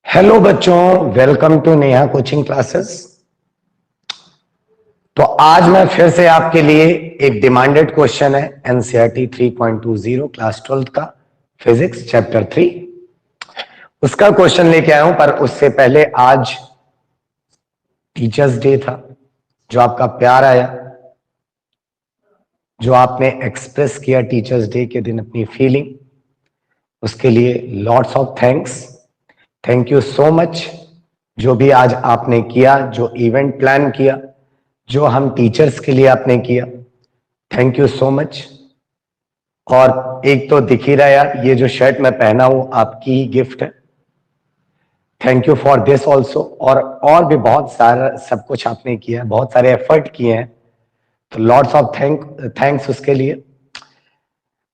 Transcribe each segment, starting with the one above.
Hello बच्चों, welcome to Neha coaching classes. तो आज मैं फिर से आपके लिए एक डिमांडेड क्वेश्चन है एनसीईआरटी 3.20 क्लास 12 का फिजिक्स चैप्टर 3 उसका क्वेश्चन लेके आया हूं। पर उससे पहले आज टीचर्स डे था, जो आपका प्यार आया, जो आपने एक्सप्रेस किया टीचर्स डे के दिन अपनी फीलिंग, उसके लिए lots of thanks. Thank you so much. जो भी आज आपने किया, जो इवेंट प्लान किया, जो हम टीचर्स के लिए आपने किया, थैंक यू सो मच। और एक तो दिख ही रहा यार, ये जो शर्ट मैं पहना हूं आपकी ही गिफ्ट है। Thank you for this also. और भी बहुत सारा सब कुछ आपने किया, बहुत सारे एफर्ट किए हैं, तो लॉट्स ऑफ थैंक्स उसके लिए।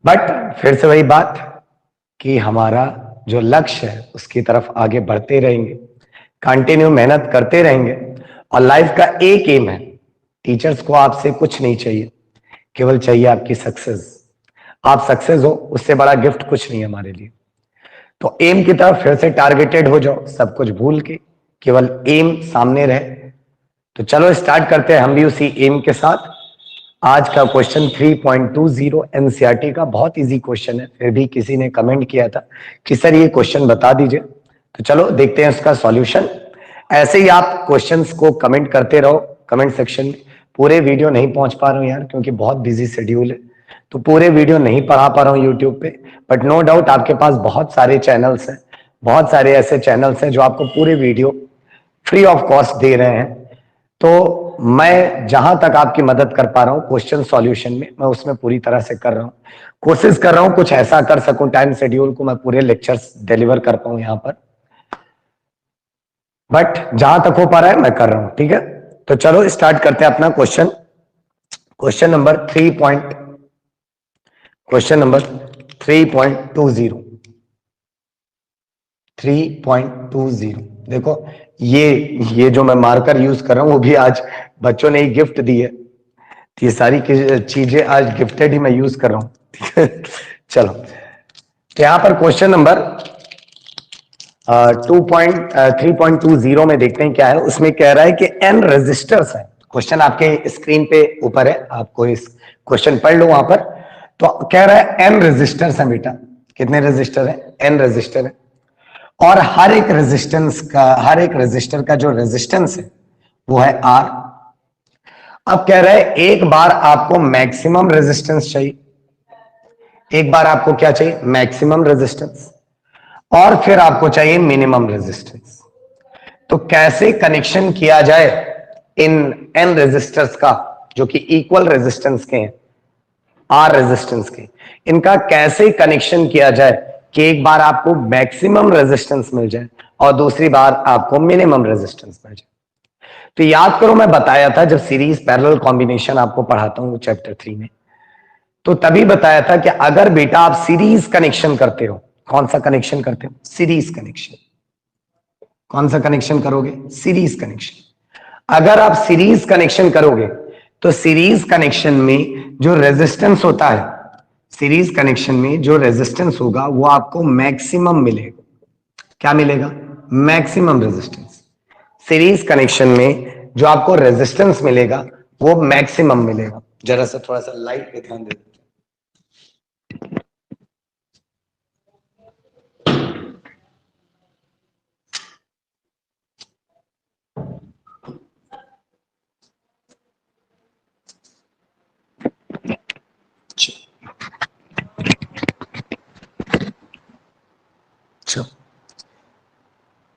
बट फिर से वही बात कि हमारा जो लक्ष्य है उसकी तरफ आगे बढ़ते रहेंगे, कंटिन्यू मेहनत करते रहेंगे। और लाइफ का एक एम है, टीचर्स को आपसे कुछ नहीं चाहिए, केवल चाहिए आपकी सक्सेस। आप सक्सेस हो, उससे बड़ा गिफ्ट कुछ नहीं है हमारे लिए। तो एम की तरफ फिर से टारगेटेड हो जाओ, सब कुछ भूल के केवल एम सामने रहे। तो चलो स्टार्ट करते हैं हम भी उसी एम के साथ। आज का क्वेश्चन 3.20 एनसीईआरटी का बहुत इजी क्वेश्चन है, फिर भी किसी ने कमेंट किया था कि सर ये क्वेश्चन बता दीजिए। तो चलो देखते हैं इसका सॉल्यूशन। ऐसे ही आप क्वेश्चंस को कमेंट करते रहो कमेंट सेक्शन में। पूरे वीडियो नहीं पहुंच पा रहा हूं यार, क्योंकि बहुत बिजी शेड्यूल है, तो पूरे वीडियो नहीं पढ़ा पा रहा हूं यूट्यूब पे। बट नो डाउट आपके पास बहुत सारे चैनल्स हैं, बहुत सारे ऐसे चैनल्स हैं जो आपको पूरे वीडियो फ्री ऑफ कॉस्ट दे रहे हैं। तो मैं जहां तक आपकी मदद कर पा रहा हूं क्वेश्चन सॉल्यूशन में, मैं उसमें पूरी तरह से कर रहा हूं, कोशिश कर रहा हूं कुछ ऐसा कर सकूं, टाइम शेड्यूल को मैं पूरे लेक्चर्स डिलीवर कर पाऊं यहां पर। बट जहां तक हो पा रहा है मैं कर रहा हूं, ठीक है। तो चलो स्टार्ट करते हैं अपना क्वेश्चन। क्वेश्चन नंबर 3.20 देखो, ये जो मैं मार्कर यूज कर रहा हूं वो भी आज बच्चों ने ही गिफ्ट दी है। तो ये सारी चीजें आज गिफ्टेड ही मैं यूज कर रहा हूं, ठीक है। चलो, तो यहां पर क्वेश्चन नंबर 3.20 में देखते हैं क्या है। उसमें कह रहा है कि एन रजिस्टर्स है। क्वेश्चन आपके स्क्रीन पे ऊपर है, आपको इस क्वेश्चन पढ़ लो वहां पर। तो कह रहा है एन रजिस्टर्स है बेटा। कितने रजिस्टर है? एन रजिस्टर है। और हर एक रजिस्टर का जो रेजिस्टेंस है वो है आर। अब कह रहा है एक बार आपको मैक्सिमम रेजिस्टेंस चाहिए, एक बार आपको क्या चाहिए? Maximum resistance. और फिर आपको चाहिए मिनिमम रेजिस्टेंस। तो कैसे कनेक्शन किया जाए इन एन रेजिस्टर्स का, जो कि इक्वल रेजिस्टेंस के हैं, आर रेजिस्टेंस के, इनका कैसे कनेक्शन किया जाए कि एक बार आपको मैक्सिमम रेजिस्टेंस मिल जाए और दूसरी बार आपको मिनिमम रेजिस्टेंस मिल जाए। तो याद करो, मैं बताया था जब सीरीज पैरेलल कॉम्बिनेशन आपको पढ़ाता हूं चैप्टर 3 में, तो तभी बताया था कि अगर बेटा आप सीरीज कनेक्शन करते हो, कौन सा कनेक्शन करते हो? Series connection. कौन सा कनेक्शन करोगे? Series connection. अगर आप सीरीज कनेक्शन करोगे तो सीरीज कनेक्शन में जो रेजिस्टेंस होता है, सीरीज कनेक्शन में जो रेजिस्टेंस होगा वो आपको मैक्सिमम मिलेगा। क्या मिलेगा? Maximum resistance. सीरीज कनेक्शन में जो आपको रेजिस्टेंस मिलेगा वो मैक्सिमम मिलेगा। जरा सा थोड़ा सा लाइट पे ध्यान दे।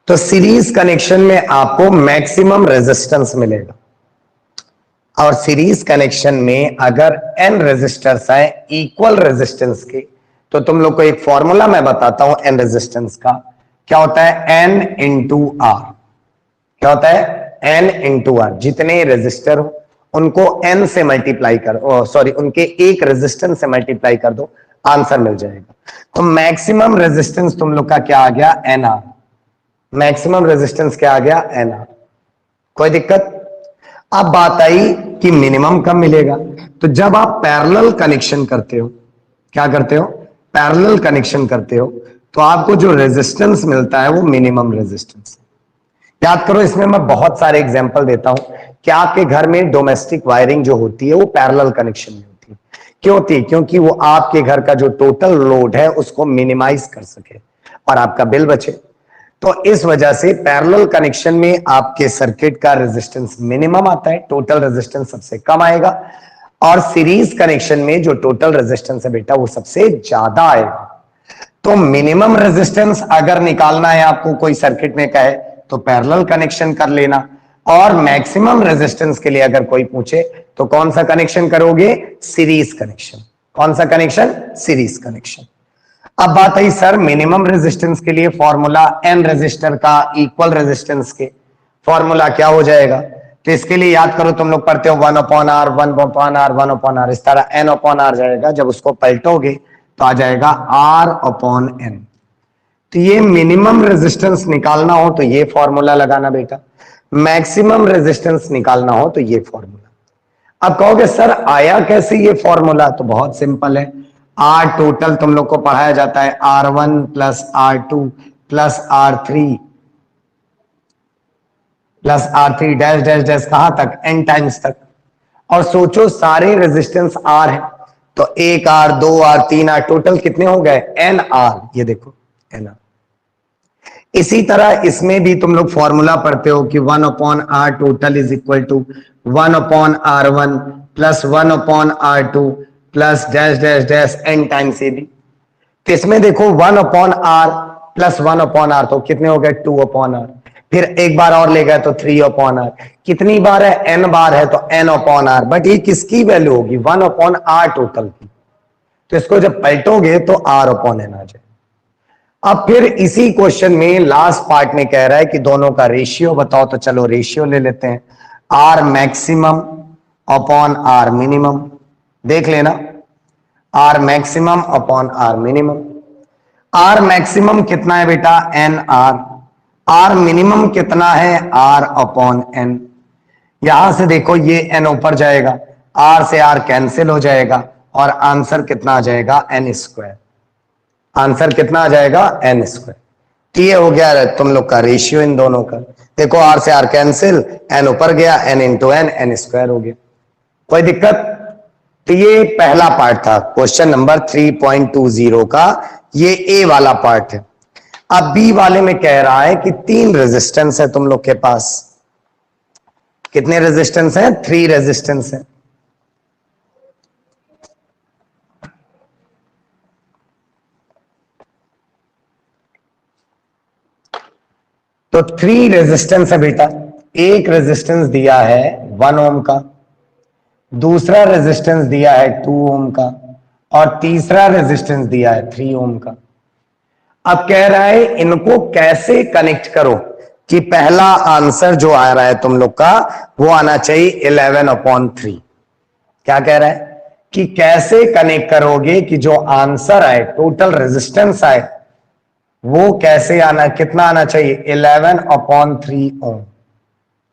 तो सीरीज कनेक्शन में आपको मैक्सिमम रेजिस्टेंस मिलेगा, और सीरीज कनेक्शन में अगर एन रेजिस्टर्स है इक्वल रेजिस्टेंस के, तो तुम लोग को एक फॉर्मूला मैं बताता हूं एन रेजिस्टेंस का। क्या होता है? N into R. क्या होता है? N into R. जितने रेजिस्टर हो उनको एन से मल्टीप्लाई करो, सॉरी उनके एक रेजिस्टेंस से मल्टीप्लाई कर दो, आंसर मिल जाएगा। तो मैक्सिमम रेजिस्टेंस तुम लोग का क्या आ गया? N are. मैक्सिमम रेजिस्टेंस क्या आ गया? N R. कोई दिक्कत? अब बात आई कि मिनिमम कब मिलेगा। तो जब आप पैरेलल कनेक्शन करते हो, क्या करते हो? पैरेलल कनेक्शन करते हो, तो आपको जो रेजिस्टेंस मिलता है वो मिनिमम रेजिस्टेंस। याद करो, इसमें मैं बहुत सारे एग्जांपल देता हूं कि आपके घर में डोमेस्टिक वायरिंग जो होती है वो पैरेलल कनेक्शन में होती है। क्यों होती है? क्योंकि वो आपके घर का जो टोटल लोड है उसको मिनिमाइज कर सके और आपका बिल बचे। तो इस वजह से पैरेलल कनेक्शन में आपके सर्किट का रेजिस्टेंस मिनिमम आता है, टोटल रेजिस्टेंस सबसे कम आएगा। और सीरीज कनेक्शन में जो टोटल रेजिस्टेंस है बेटा वो सबसे ज्यादा आएगा। तो मिनिमम रेजिस्टेंस अगर निकालना है आपको, कोई सर्किट में कहे तो पैरेलल कनेक्शन कर लेना। और मैक्सिमम रेजिस्टेंस के लिए अगर कोई पूछे तो कौन सा कनेक्शन करोगे? Series connection. कौन सा कनेक्शन? Series connection. अब बात आई सर मिनिमम रेजिस्टेंस के लिए फॉर्मूला एन रेजिस्टर का इक्वल रेजिस्टेंस के फॉर्मूला क्या हो जाएगा? तो इसके लिए याद करो, तुम लोग पढ़ते हो 1/r 1/r 1/r, इस तरह n/r जाएगा। जब उसको पलटोगे तो आ जाएगा r/n। तो ये मिनिमम रेजिस्टेंस निकालना हो तो ये फॉर्मूला लगाना बेटा, मैक्सिमम रेजिस्टेंस निकालना हो तो ये फॉर्मूला। अब कहोगे सर आया कैसे ये फॉर्मूला? तो बहुत सिंपल है। आर टोटल तुम लोग को पढ़ाया जाता है R1 plus R2 plus R3 dash dash dash कहां तक? n टाइम्स तक। और सोचो सारे रेजिस्टेंस R है तो 1R 2R 3R टोटल कितने हो गए? NR। ये देखो NR। इसी तरह इसमें भी तुम लोग फॉर्मूला पढ़ते हो कि 1/r total is equal to 1/r1 plus 1/r2 plus dash dash dash n times A B. तो इसमें देखो 1/r प्लस 1/r तो कितने हो गए? 2/r। फिर एक बार और ले गए तो 3/r। कितनी बार है? n बार है तो n/r। बट ये किसकी वैल्यू होगी? 1/r टोटल की। तो इसको जब पलटोगे तो r/n आ जाए। अब फिर इसी क्वेश्चन में लास्ट पार्ट में कह रहा है कि दोनों का रेशियो बताओ। तो चलो रेशियो ले लेते हैं, r maximum upon r minimum. देख लेना, r maximum upon r minimum. r maximum कितना है बेटा? nr। r मिनिमम कितना है? r/n। यहां से देखो ये n ऊपर जाएगा, r से r कैंसिल हो जाएगा और आंसर कितना आ जाएगा? n²। आंसर कितना आ जाएगा? n²। तो ये हो गया तुम लोग का रेशियो इन दोनों का। देखो r से r कैंसिल, n ऊपर गया, n इंटू n, n² हो गया। कोई दिक्कत? तो ये पहला पार्ट था क्वेश्चन नंबर 3.20 का, ये ए वाला पार्ट है। अब बी वाले में कह रहा है कि 3 रेजिस्टेंस है तुम लोग के पास। कितने रेजिस्टेंस है? 3 रेजिस्टेंस है। तो 3 रेजिस्टेंस है बेटा। एक रेजिस्टेंस दिया है 1 ओम का, दूसरा रेजिस्टेंस दिया है 2 ओम का और तीसरा रेजिस्टेंस दिया है 3 ओम का। अब कह रहा है इनको कैसे कनेक्ट करो कि पहला आंसर जो आ रहा है तुम लोग का वो आना चाहिए 11/3। क्या कह रहा है कि कैसे कनेक्ट करोगे कि जो आंसर आए, टोटल रेजिस्टेंस आए, वो कैसे आना, कितना आना चाहिए? 11/3 ओम।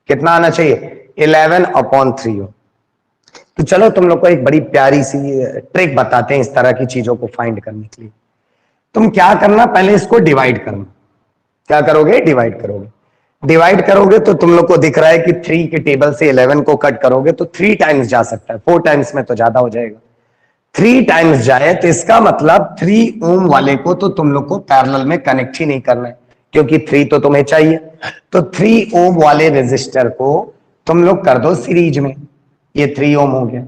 कितना आना चाहिए? 11/3 ओम। तो चलो तुम लोग को एक बड़ी प्यारी सी ट्रिक बताते हैं इस तरह की चीजों को फाइंड करने के लिए। तुम क्या करना, पहले इसको डिवाइड करना। क्या करोगे? डिवाइड करोगे। डिवाइड करोगे तो तुम लोग को दिख रहा है कि 3 के टेबल से 11 को कट करोगे तो 3 टाइम्स जा सकता है, 4 टाइम्स में तो ज्यादा हो जाएगा। 3 टाइम्स जाए तो इसका मतलब 3 ओम वाले को तो तुम लोग को पैरेलल में कनेक्ट ही नहीं करना है, क्योंकि 3 तो तुम्हें चाहिए। तो 3 ओम वाले रेजिस्टर को तुम लोग कर दो सीरीज में, ये 3 ओम हो गया।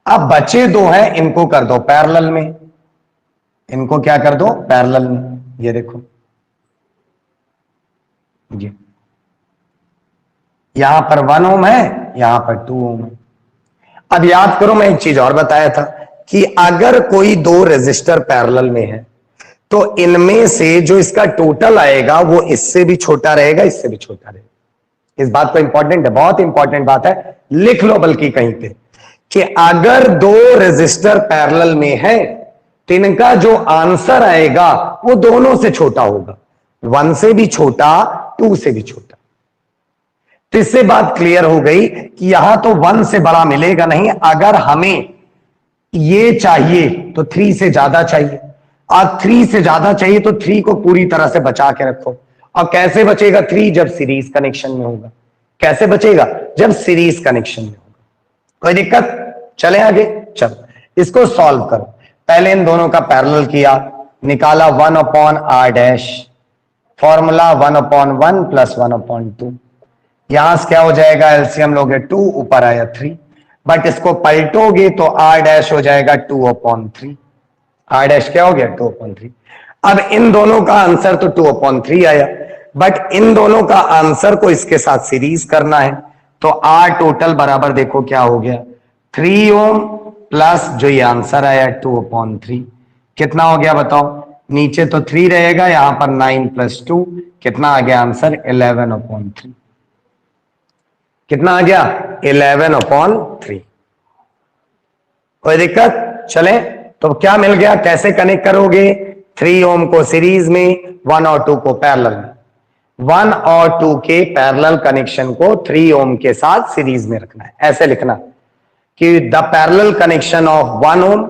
अब बचे 2 हैं, इनको कर दो पैरेलल में। इनको क्या कर दो? पैरेलल में। ये देखो जी, यहां पर 1 ओम है, यहां पर 2 ओम है। अब याद करो, मैं एक चीज और बताया था कि अगर कोई 2 रेजिस्टर पैरेलल में है तो इनमें से जो इसका टोटल आएगा वो इससे भी छोटा रहेगा, इससे भी छोटा रहेगा। इस बात को इंपॉर्टेंट है, बहुत इंपॉर्टेंट बात है, लिख लो बल्कि कहीं पे, कि अगर 2 रेजिस्टर पैरेलल में है तो इनका जो आंसर आएगा वो दोनों से छोटा होगा, 1 से भी छोटा, 2 से भी छोटा। तो इससे बात क्लियर हो गई कि यहां तो 1 से बड़ा मिलेगा नहीं। अगर हमें ये चाहिए तो 3 से ज्यादा चाहिए, और 3 से ज्यादा चाहिए तो 3 को पूरी तरह से बचा के रखो। और कैसे बचेगा 3? जब सीरीज कनेक्शन में होगा। कैसे बचेगा? जब सीरीज कनेक्शन में होगा। कोई दिक्कत? चले आगे। चलो इसको सॉल्व करो। पहले इन दोनों का पैरेलल किया, निकाला 1/r डैश, फॉर्मूला 1/1 प्लस 1/2। यहां से क्या हो जाएगा? एलसीएम लोगे 2, ऊपर आया 3, बट इसको पलटोगे तो r डैश हो जाएगा 2/3। r डैश क्या हो गया? 2/3। अब इन दोनों का आंसर तो 2/3 आया, बट इन दोनों का आंसर को इसके साथ सीरीज करना है, तो r टोटल बराबर देखो क्या हो गया, 3 ओम प्लस जो ये आंसर आया 2/3। कितना हो गया बताओ? नीचे तो 3 रहेगा, यहां पर 9 + 2, कितना आ गया आंसर? 11/3। कितना आ गया? 11/3। कोई दिक्कत? चले तो क्या मिल गया? कैसे कनेक्ट करोगे? 3 ओम को सीरीज में, 1 और 2 को पैरेलल में। 1 और 2 के पैरेलल कनेक्शन को 3 ओम के साथ सीरीज में रखना है। ऐसे लिखना कि the parallel connection of 1 ohm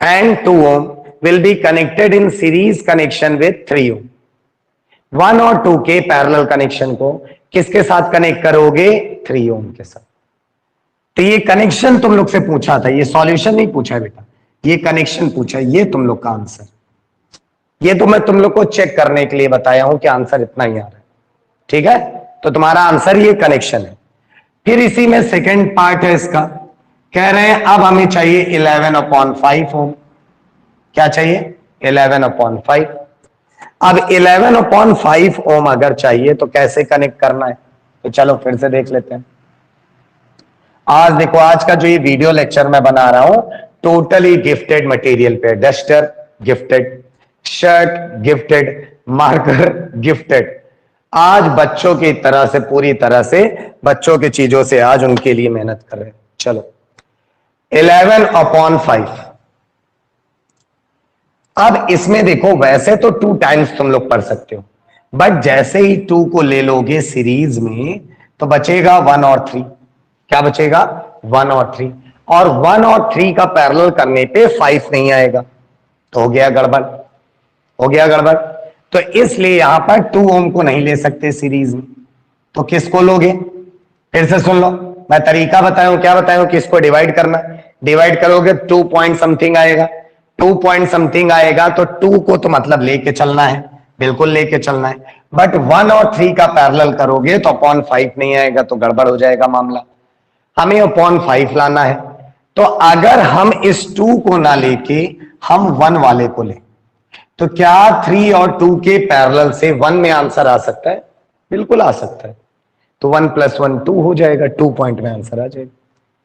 and 2 ohm will be connected in series connection with 3 ओम। 1 और 2 के पैरेलल कनेक्शन को किसके साथ कनेक्ट करोगे? 3 ओम के साथ। तो ये कनेक्शन तुम लोग से पूछा था, ये सॉल्यूशन नहीं पूछा है बेटा, ये कनेक्शन पूछा है, ये तुम लोग का आंसर। ये तो मैं तुम लोग को चेक करने के लिए बताया हूं कि आंसर इतना ही आ रहा है। ठीक है, तो तुम्हारा आंसर ये कनेक्शन है। फिर इसी में सेकंड पार्ट है इसका, कह रहे हैं अब हमें चाहिए 11/5 ओम। क्या चाहिए? 11/5। अब 11/5 ओम अगर चाहिए तो कैसे कनेक्ट करना है? तो चलो फिर से देख लेते हैं। आज देखो, आज का जो ये वीडियो लेक्चर मैं बना रहा हूं टोटली गिफ्टेड मटेरियल पे। Duster gifted, shirt gifted, marker gifted. आज बच्चों की तरह से, पूरी तरह से बच्चों की चीजों से आज उनके लिए मेहनत कर रहे हैं। चलो 11/5। अब इसमें देखो, वैसे तो 2 टाइम्स तुम लोग पढ़ सकते हो, बट जैसे ही 2 को ले लोगे सीरीज में तो बचेगा 1 और 3। क्या बचेगा? 1 और 3। और 1 और 3 का पैरेलल करने पे 5 नहीं आएगा, तो हो गया गड़बड़, हो गया गड़बड़। तो इसलिए यहां पर 2 ओम को नहीं ले सकते सीरीज में, तो किसको लोगे? फिर से सुन लो, मैं तरीका बताया हूं। क्या बताया हूं? किसको डिवाइड करना। डिवाइड करोगे 2 पॉइंट समथिंग आएगा, 2 पॉइंट समथिंग आएगा तो 2 को तो मतलब लेके चलना है, बिल्कुल लेके चलना है। बट 1 और 3 का पैरेलल करोगे तो 0.5 नहीं आएगा, तो गड़बड़ हो जाएगा मामला। हमें 0.5 लाना है। तो अगर हम इस 2 को ना लेके हम 1 वाले को ले, तो क्या 3 और 2 के पैरेलल से 1 में आंसर आ सकता है? बिल्कुल आ सकता है। तो 1 + 1 2 हो जाएगा, 2 पॉइंट में आंसर आ जाएगा।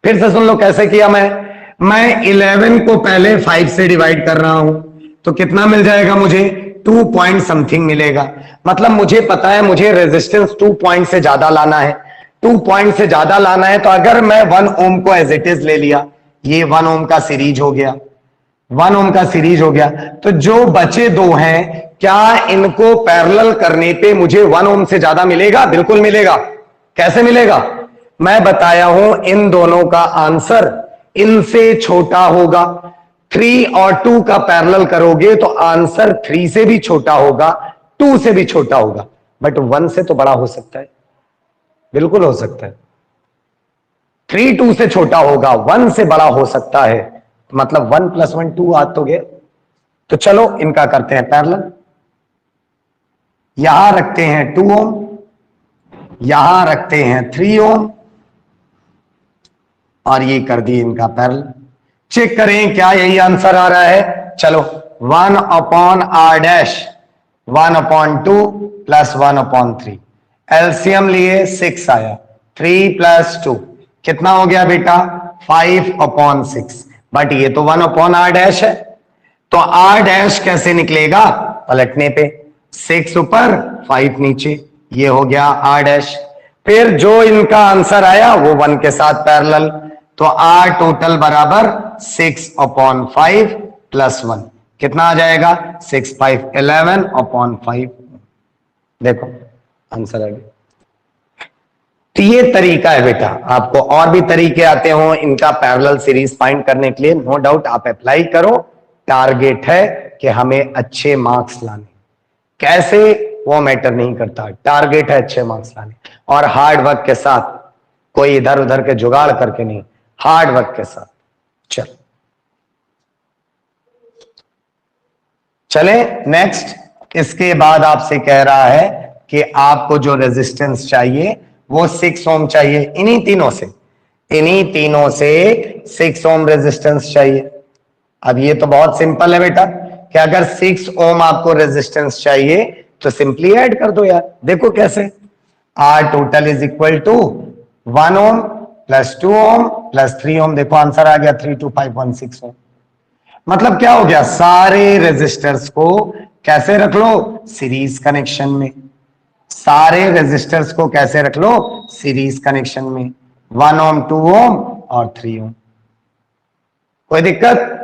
फिर से सुन लो कैसे किया। मैं 11 को पहले 5 से डिवाइड कर रहा हूं, तो कितना मिल जाएगा मुझे? 2 पॉइंट समथिंग मिलेगा। मतलब मुझे पता है मुझे रेजिस्टेंस 2 पॉइंट से ज्यादा लाना है, 2 पॉइंट से ज्यादा लाना है। तो अगर मैं 1 ओम को एज इट इज ले लिया, ये 1 ओम का सीरीज हो गया, 1 ओम का सीरीज हो गया, तो जो बचे 2 हैं, क्या इनको पैरेलल करने पे मुझे 1 ओम से ज्यादा मिलेगा? बिल्कुल मिलेगा। कैसे मिलेगा? मैं बताया हूं, इन दोनों का आंसर इनसे छोटा होगा। 3 और 2 का पैरेलल करोगे तो आंसर 3 से भी छोटा होगा, 2 से भी छोटा होगा, बट 1 से तो बड़ा हो सकता है, बिल्कुल हो सकता है। 3 2 से छोटा होगा, 1 से बड़ा हो सकता है, मतलब 1 + 1 2 आ तो गए। तो चलो इनका करते हैं पैरेलल। यहां रखते हैं 2 ओम, यहां रखते हैं 3 ओम, और ये कर दिए इनका पैरेलल। चेक करें क्या यही आंसर आ रहा है। चलो 1/r डैश, 1/2 + 1/3। एलसीएम लिए 6 आया, 3 + 2 कितना हो गया बेटा? 5/6। बट ये तो 1/r डैश है, तो r डैश कैसे निकलेगा? पलटने पे 6 ऊपर 5 नीचे, ये हो गया r डैश। फिर जो इनका आंसर आया वो 1 के साथ पैरेलल, तो r टोटल बराबर 6/5 + 1 कितना आ जाएगा? 6 5 11/5। देखो आंसर आ गया। तो ये तरीका है बेटा। आपको और भी तरीके आते हो इनका पैरेलल सीरीज फाइंड करने के लिए, नो डाउट आप अप्लाई करो। टारगेट है कि हमें अच्छे मार्क्स लाने, कैसे वो मैटर नहीं करता, टारगेट है अच्छे मार्क्स लाने और हार्ड वर्क के साथ, कोई इधर उधर के जुगाड़ करके नहीं, हार्ड वर्क के साथ। चले नेक्स्ट। इसके बाद आपसे कह रहा है कि आपको जो रेजिस्टेंस चाहिए वो 6 ओम चाहिए, इन्हीं तीनों से 6 ओम रेजिस्टेंस चाहिए। अब ये तो बहुत सिंपल है बेटा कि अगर 6 ओम आपको रेजिस्टेंस चाहिए तो सिंपली ऐड कर दो यार। देखो कैसे, R total is equal to 1 ohm plus 2 ohm plus 3 ohm. देखो आंसर आ गया 32516 ओम। मतलब क्या हो गया, सारे रेजिस्टर्स को कैसे रख लो, सीरीज कनेक्शन में। सारे रेजिस्टर्स को कैसे रख लो, सीरीज कनेक्शन में, 1 ओम 2 ओम और 3 ओम। कोई दिक्कत?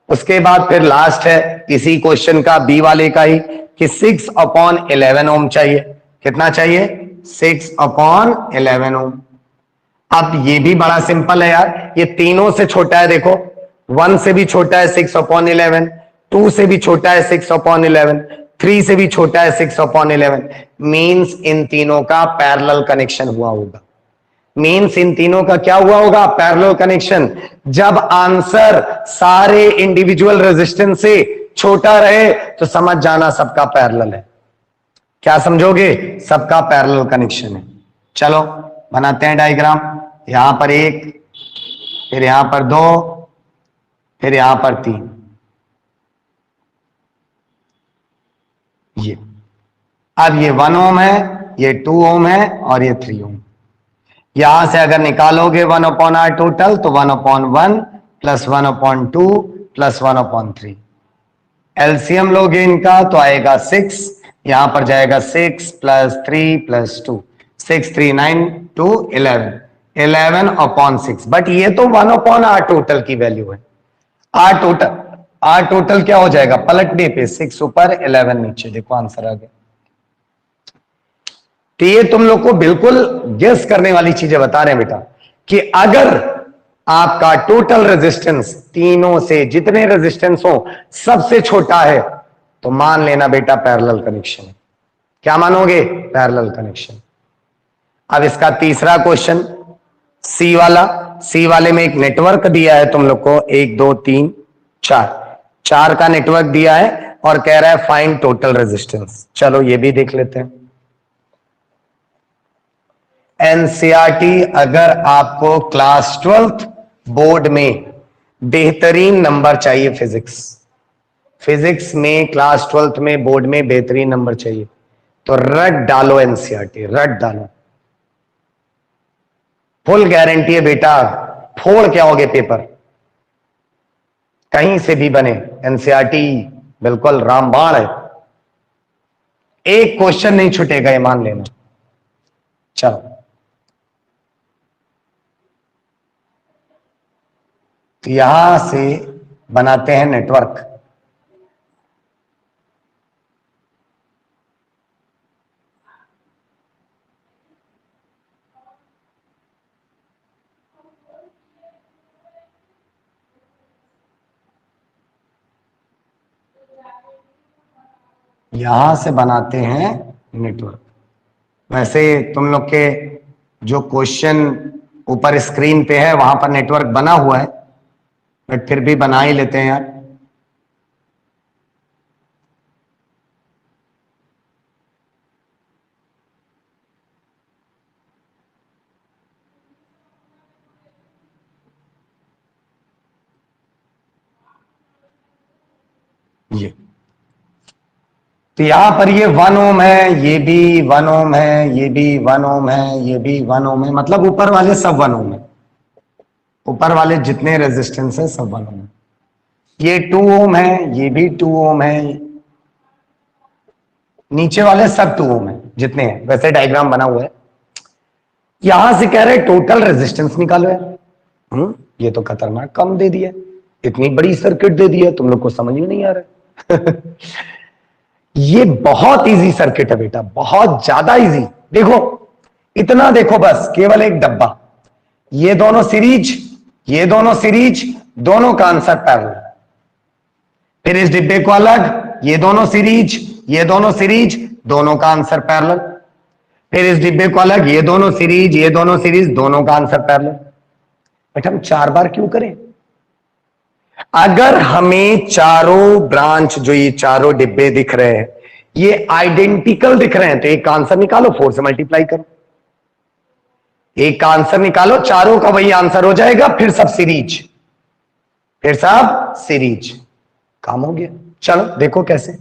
उसके बाद फिर लास्ट है इसी क्वेश्चन का, बी वाले का ही, कि 6/11 ओम चाहिए। कितना चाहिए? 6/11 ओम। अब ये भी बड़ा सिंपल है यार, ये तीनों से छोटा है। देखो 1 से भी छोटा है 6/11, 2 से भी छोटा है 6/11, 3 से भी छोटा है 6/11। मीन्स इन तीनों का पैरेलल कनेक्शन हुआ होगा। मीन्स इन तीनों का क्या हुआ होगा, पैरेलल कनेक्शन। जब आंसर सारे इंडिविजुअल रेजिस्टेंस से छोटा रहे तो समझ जाना सबका पैरेलल है। क्या समझोगे? सबका पैरेलल कनेक्शन है। चलो बनाते हैं डायग्राम। यहां पर 1, फिर यहां पर 2, फिर यहां पर 3। ये अब ये 1 ओम है, ये 2 ओम है और ये 3 ओम। यहां से अगर निकालोगे 1/r टोटल तो 1/1 प्लस 1/2 प्लस 1/3। एलसीएम लोगे इनका तो आएगा 6, यहां पर जाएगा 6 प्लस 3 प्लस 2, 6 3 9 2 11, 11/6। बट ये तो 1/r टोटल की वैल्यू है। आर टोटल क्या हो जाएगा, पलटने पे 6 ऊपर 11 नीचे। देखो आंसर आ गया। तो ये तुम लोग को बिल्कुल गेस करने वाली चीजें बता रहे हैं बेटा, कि अगर आपका टोटल रेजिस्टेंस तीनों से, जितने रेजिस्टेंस हो सबसे छोटा है, तो मान लेना बेटा पैरेलल कनेक्शन है। क्या मानोगे? Parallel connection. अब इसका तीसरा क्वेश्चन, सी वाला। सी वाले में एक नेटवर्क दिया है तुम लोग को, 1 2 3 4 का नेटवर्क दिया है और कह रहा है फाइंड टोटल रेजिस्टेंस। चलो ये भी देख लेते हैं। एनसीईआरटी अगर आपको क्लास 12th बोर्ड में बेहतरीन नंबर चाहिए, फिजिक्स में क्लास 12th में बोर्ड में बेहतरीन नंबर चाहिए, तो रट डालो एनसीईआरटी, रट डालो। फुल गारंटी है बेटा, फोड़ के आओगे पेपर, कहीं से भी बने। एनसीईआरटी बिल्कुल रामबाण है, एक क्वेश्चन नहीं छूटेगा, ये मान लेना। चलो तो यहां से बनाते हैं नेटवर्क। यहां से बनाते हैं नेटवर्क। वैसे तुम लोग के जो क्वेश्चन ऊपर स्क्रीन पे है वहां पर नेटवर्क बना हुआ है, बट फिर भी बना ही लेते हैं यार। ये तो यहां पर ये 1 ओम है, ये भी 1 ओम है, ये भी 1 ओम है, ये भी 1 ओम है। मतलब ऊपर वाले सब 1 ओम है, ऊपर वाले जितने रेजिस्टेंस है सब 1 ओम है। ये 2 ओम है, ये भी 2 ओम है, नीचे वाले सब 2 ओम है जितने हैं। वैसे डायग्राम बना हुआ है। यहां से कह रहे टोटल रेजिस्टेंस निकालो है। ये तो खतरनाक कम दे दिया, इतनी बड़ी सर्किट दे दिया, तुम लोग को समझ में नहीं आ रहा है। ये बहुत इजी सर्किट है बेटा, बहुत ज्यादा इजी। देखो इतना देखो, बस केवल एक डब्बा, ये दोनों सीरीज, ये दोनों सीरीज, दोनों का आंसर पैरेलल। फिर इस डिब्बे को अलग, ये दोनों सीरीज, ये दोनों सीरीज, दोनों का आंसर पैरेलल। फिर इस डिब्बे को अलग, ये दोनों सीरीज, ये दोनों सीरीज, दोनों का आंसर पैरेलल। बट हम 4 बार क्यों करें? अगर हमें चारों ब्रांच, जो ये चारों डिब्बे दिख रहे हैं, ये आइडेंटिकल दिख रहे हैं, तो एक का आंसर निकालो, 4 से मल्टीप्लाई करो। एक का आंसर निकालो, चारों का वही आंसर हो जाएगा, फिर सब सीरीज, फिर सब सीरीज, काम हो गया। चलो देखो कैसे।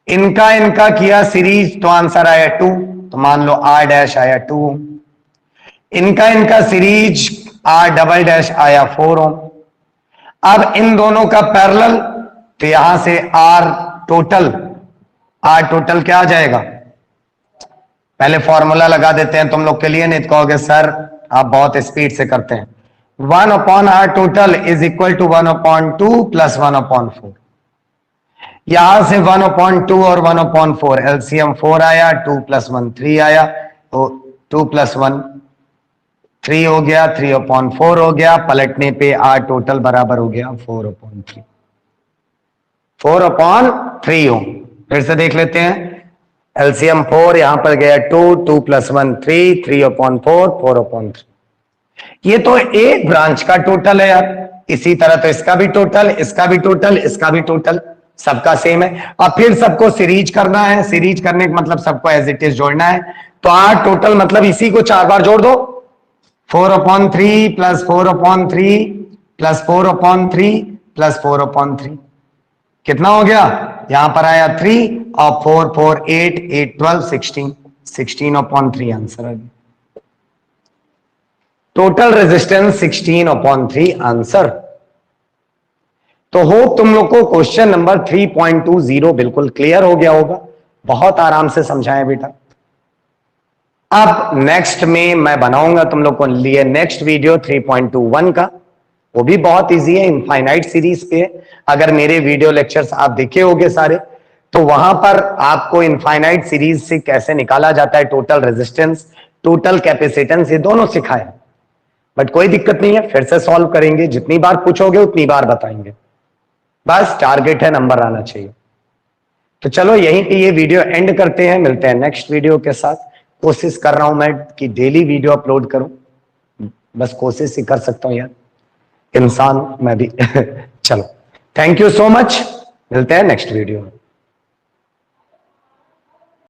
इनका इनका किया सीरीज, तो आंसर आया 2, तो मान लो R डैश आया 2। इनका इनका सीरीज R डबल डैश आया 4 ओम। अब इन दोनों का पैरेलल, तो यहां से R टोटल क्या आ जाएगा? पहले फॉर्मूला लगा देते हैं तुम लोग के लिए, नहीं तो कहोगे सर आप बहुत स्पीड से करते हैं। 1/R total is equal to 1/2 plus 1/4। यहां से 1/2 और 1/4 एलसीएम 4 आया, 2 + 1 3 आया, तो 2 + 1 3 हो गया, 3/4 हो गया, पलटने पे R टोटल बराबर हो गया 4/3। 4/3 हो। फिर से देख लेते हैं, एलसीएम 4, यहां पर गया 2, 2 + 1 3, 3/4 4/3। ये तो एक ब्रांच का टोटल है यार। इसी तरह तो इसका भी टोटल, इसका भी टोटल, इसका भी टोटल, सबका सेम है। अब फिर सबको सीरीज करना है, सीरीज करने का मतलब सबको एज इट इज जोड़ना है, तो R टोटल मतलब इसी को 4 बार जोड़ दो, 4/3 + 4/3 + 4/3 + 4/3, कितना हो गया? यहां पर आया 3 और 4 4 8 8 12 16, 16/3 आंसर है। Total resistance 16/3 answer. तो होप तुम लोग को क्वेश्चन नंबर 3.20 बिल्कुल क्लियर हो गया होगा। बहुत आराम से समझाएं बेटा। अब नेक्स्ट में मैं बनाऊंगा तुम लोग को लिए नेक्स्ट वीडियो 3.21 का, वो भी बहुत इजी है, इनफाइनाइट सीरीज पे। अगर मेरे वीडियो लेक्चर्स आप देखे होंगे सारे, तो वहां पर आपको इनफाइनाइट सीरीज से कैसे निकाला जाता है टोटल रेजिस्टेंस, टोटल कैपेसिटेंस, ये दोनों सिखाए। बट कोई दिक्कत नहीं है, फिर से सॉल्व करेंगे, जितनी बार पूछोगे उतनी बार बताएंगे, बस टारगेट है नंबर आना चाहिए। तो चलो यहीं पे ये वीडियो एंड करते हैं, मिलते हैं नेक्स्ट वीडियो के साथ। कोशिश कर रहा हूं मैं कि डेली वीडियो अपलोड करूं, बस कोशिश ही कर सकता हूं यार, इंसान मैं भी। चलो, थैंक यू सो मच, मिलते हैं नेक्स्ट वीडियो में।